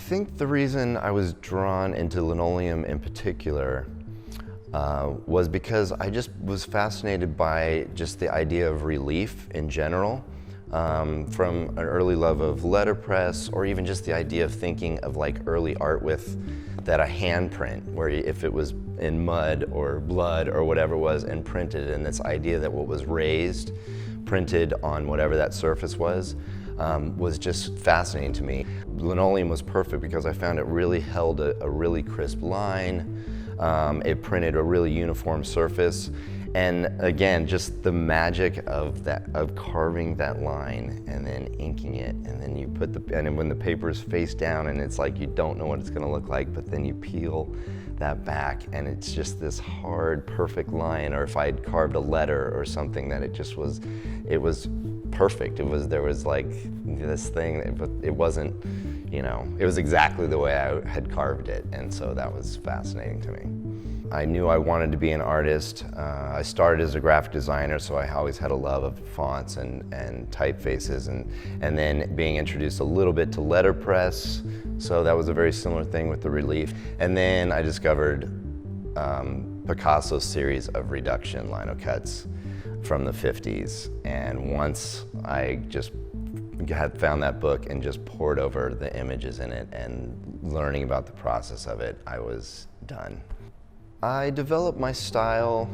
think the reason I was drawn into linoleum in particular was because I just was fascinated by just the idea of relief in general. From an early love of letterpress, or even just the idea of thinking of like early art with that a handprint, where if it was in mud or blood or whatever it was and printed, and this idea that what was raised, printed on whatever that surface was just fascinating to me. Linoleum was perfect because I found it really held a really crisp line. It printed a really uniform surface. And again, just the magic of carving that line and then inking it, and then you put and when the paper is face down and it's like you don't know what it's gonna look like, but then you peel that back and it's just this hard, perfect line. Or if I'd carved a letter or something, that it was perfect. There was like this thing, it wasn't, it was exactly the way I had carved it. And so that was fascinating to me. I knew I wanted to be an artist. I started as a graphic designer, so I always had a love of fonts and typefaces, and then being introduced a little bit to letterpress, so that was a very similar thing with the relief. And then I discovered Picasso's series of reduction lino cuts from the 50s, and once I just had found that book and just poured over the images in it and learning about the process of it, I was done. I developed my style.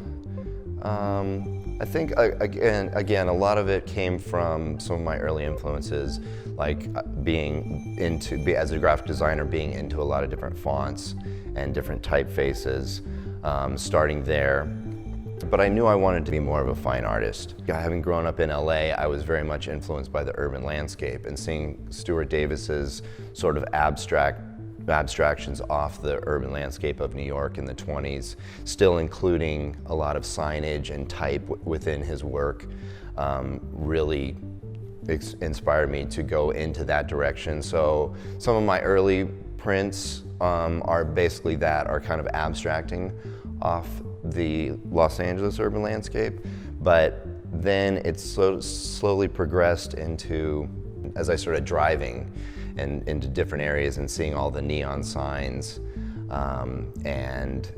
I think again, a lot of it came from some of my early influences, like as a graphic designer, being into a lot of different fonts and different typefaces, starting there. But I knew I wanted to be more of a fine artist. Having grown up in LA, I was very much influenced by the urban landscape, and seeing Stuart Davis's sort of abstractions off the urban landscape of New York in the 20s, still including a lot of signage and type within his work, really inspired me to go into that direction. So some of my early prints are basically are kind of abstracting off the Los Angeles urban landscape, but then it slowly progressed into, as I started driving and into different areas and seeing all the neon signs and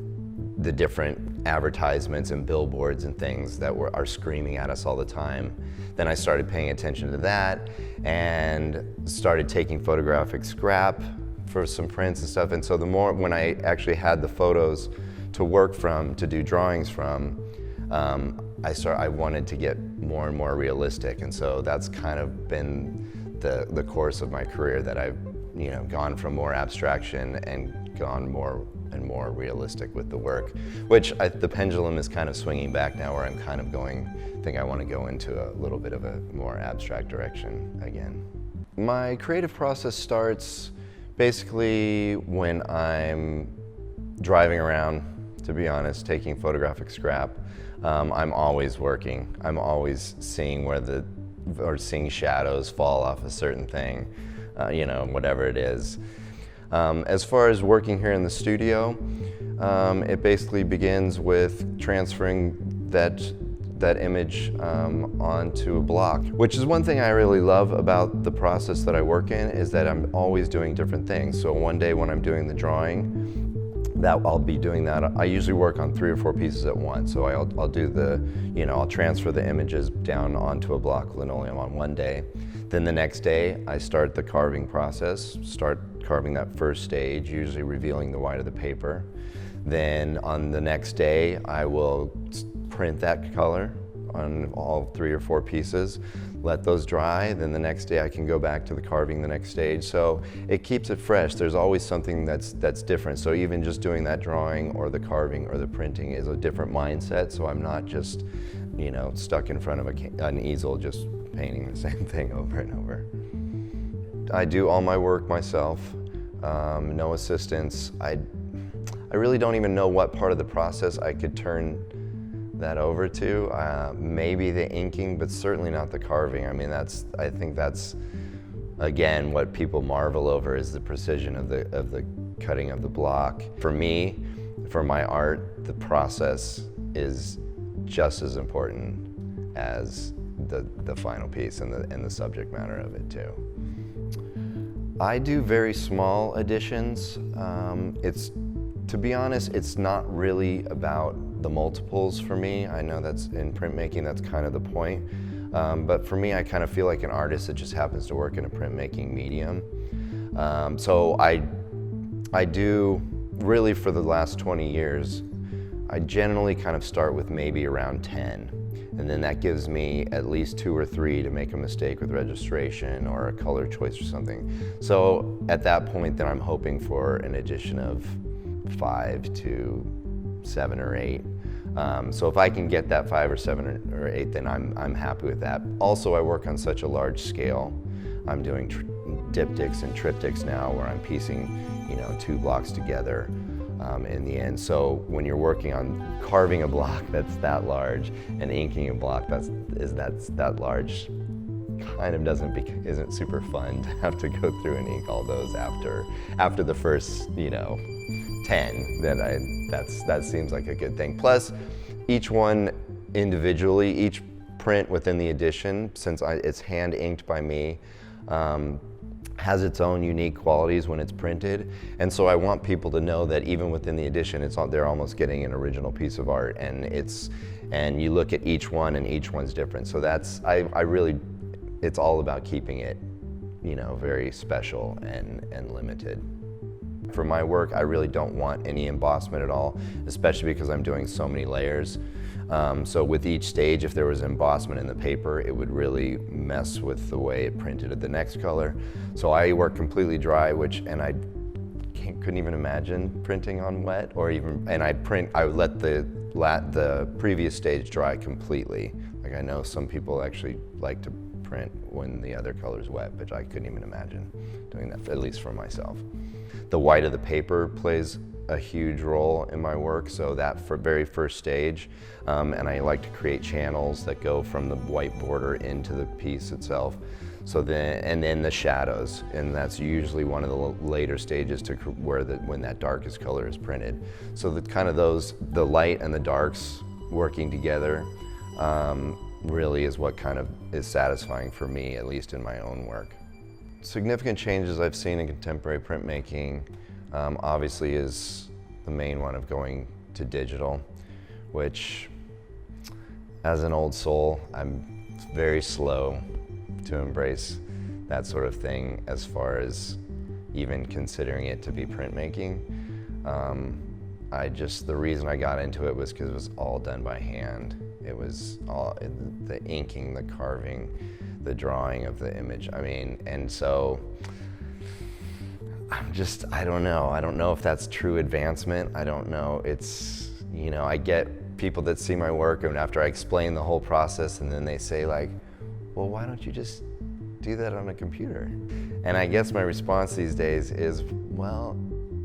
the different advertisements and billboards and things that are screaming at us all the time. Then I started paying attention to that and started taking photographic scrap for some prints and stuff. And so when I actually had the photos to work from, to do drawings from, I wanted to get more and more realistic. And so that's kind of been the course of my career, that I've gone from more abstraction and gone more and more realistic with the work, which the pendulum is kind of swinging back now, where I'm kind of I think I want to go into a little bit of a more abstract direction again. My creative process starts basically when I'm driving around, to be honest, taking photographic scrap. I'm always working. I'm always seeing seeing shadows fall off a certain thing, whatever it is. As far as working here in the studio, it basically begins with transferring that image onto a block, which is one thing I really love about the process that I work in, is that I'm always doing different things. So one day when I'm doing the drawing, I'll be doing that. I usually work on 3 or 4 pieces at once. So I'll do I'll transfer the images down onto a block of linoleum on one day. Then the next day, I start the carving process, start carving that first stage, usually revealing the white of the paper. Then on the next day, I will print that color on all 3 or 4 pieces, let those dry. Then the next day I can go back to the carving the next stage. So it keeps it fresh. There's always something that's different. So even just doing that drawing or the carving or the printing is a different mindset. So I'm not just, stuck in front of an easel just painting the same thing over and over. I do all my work myself, no assistance. I really don't even know what part of the process I could turn that over to. Maybe the inking, but certainly not the carving. I mean, I think that's again what people marvel over, is the precision of the cutting of the block. For me, for my art, the process is just as important as the final piece and the subject matter of it too. I do very small editions. To be honest, it's not really about the multiples for me. I know that's in printmaking, that's kind of the point. But for me, I kind of feel like an artist that just happens to work in a printmaking medium. So I do, really for the last 20 years, I generally kind of start with maybe around 10. And then that gives me at least 2 or 3 to make a mistake with registration or a color choice or something. So at that point, then I'm hoping for an addition of 5 to 7 or 8. So if I can get that 5 or 7 or 8, then I'm happy with that. Also, I work on such a large scale. I'm doing diptychs and triptychs now, where I'm piecing, 2 blocks together in the end. So when you're working on carving a block that's that large and inking a block that's that large, kind of isn't super fun to have to go through and ink all those after the first 10. That seems like a good thing. Plus, each one individually, each print within the edition, since it's hand inked by me, has its own unique qualities when it's printed, and so I want people to know that even within the edition, they're almost getting an original piece of art, and you look at each one, and each one's different. So it's all about keeping it, very special and limited. For my work, I really don't want any embossment at all, especially because I'm doing so many layers. So with each stage, if there was embossment in the paper, it would really mess with the way it printed at the next color. So I work completely dry, and I couldn't even imagine printing on wet, and I would let the previous stage dry completely. Like, I know some people actually like to print when the other color's wet, but I couldn't even imagine doing that, at least for myself. The white of the paper plays a huge role in my work, so that very first stage, and I like to create channels that go from the white border into the piece itself. So then the shadows, and that's usually one of the later stages to when that darkest color is printed. So the light and the darks working together really is what kind of is satisfying for me, at least in my own work. Significant changes I've seen in contemporary printmaking obviously is the main one of going to digital, which, as an old soul, I'm very slow to embrace that sort of thing as far as even considering it to be printmaking. The reason I got into it was because it was all done by hand. It was all the inking, the carving, the drawing of the image. And so I don't know. I don't know if that's true advancement. I don't know. I get people that see my work, and after I explain the whole process, and then they say like, well, why don't you just do that on a computer? And I guess my response these days is, well,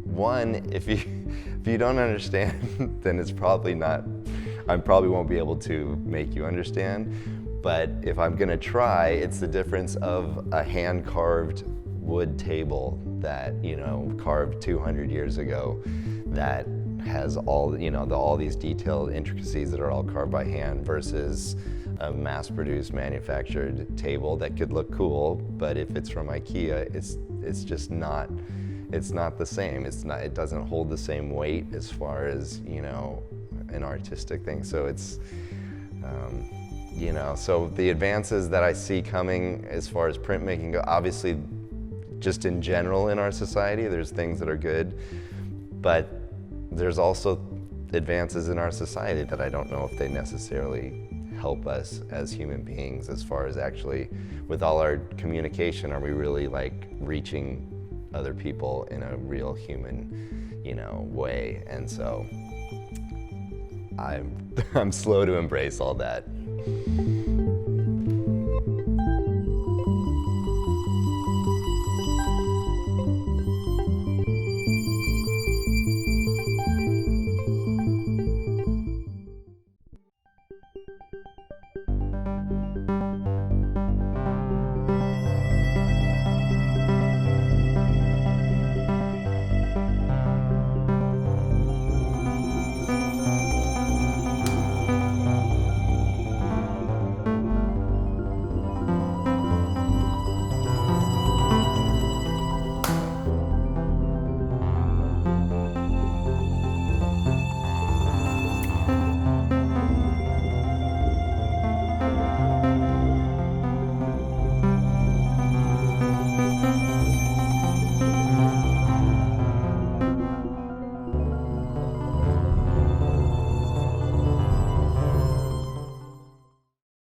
one, if you don't understand, then it's probably not, I probably won't be able to make you understand. But if I'm gonna try, it's the difference of a hand-carved wood table that, carved 200 years ago, that has all these detailed intricacies that are all carved by hand, versus a mass-produced, manufactured table that could look cool, but if it's from IKEA, it's just not. It's not the same. It doesn't hold the same weight as far as an artistic thing. So it's so the advances that I see coming as far as printmaking go, obviously, just in general in our society, there's things that are good, but there's also advances in our society that I don't know if they necessarily help us as human beings, as far as actually, with all our communication, are we really reaching other people in a real human, way? And so I'm slow to embrace all that.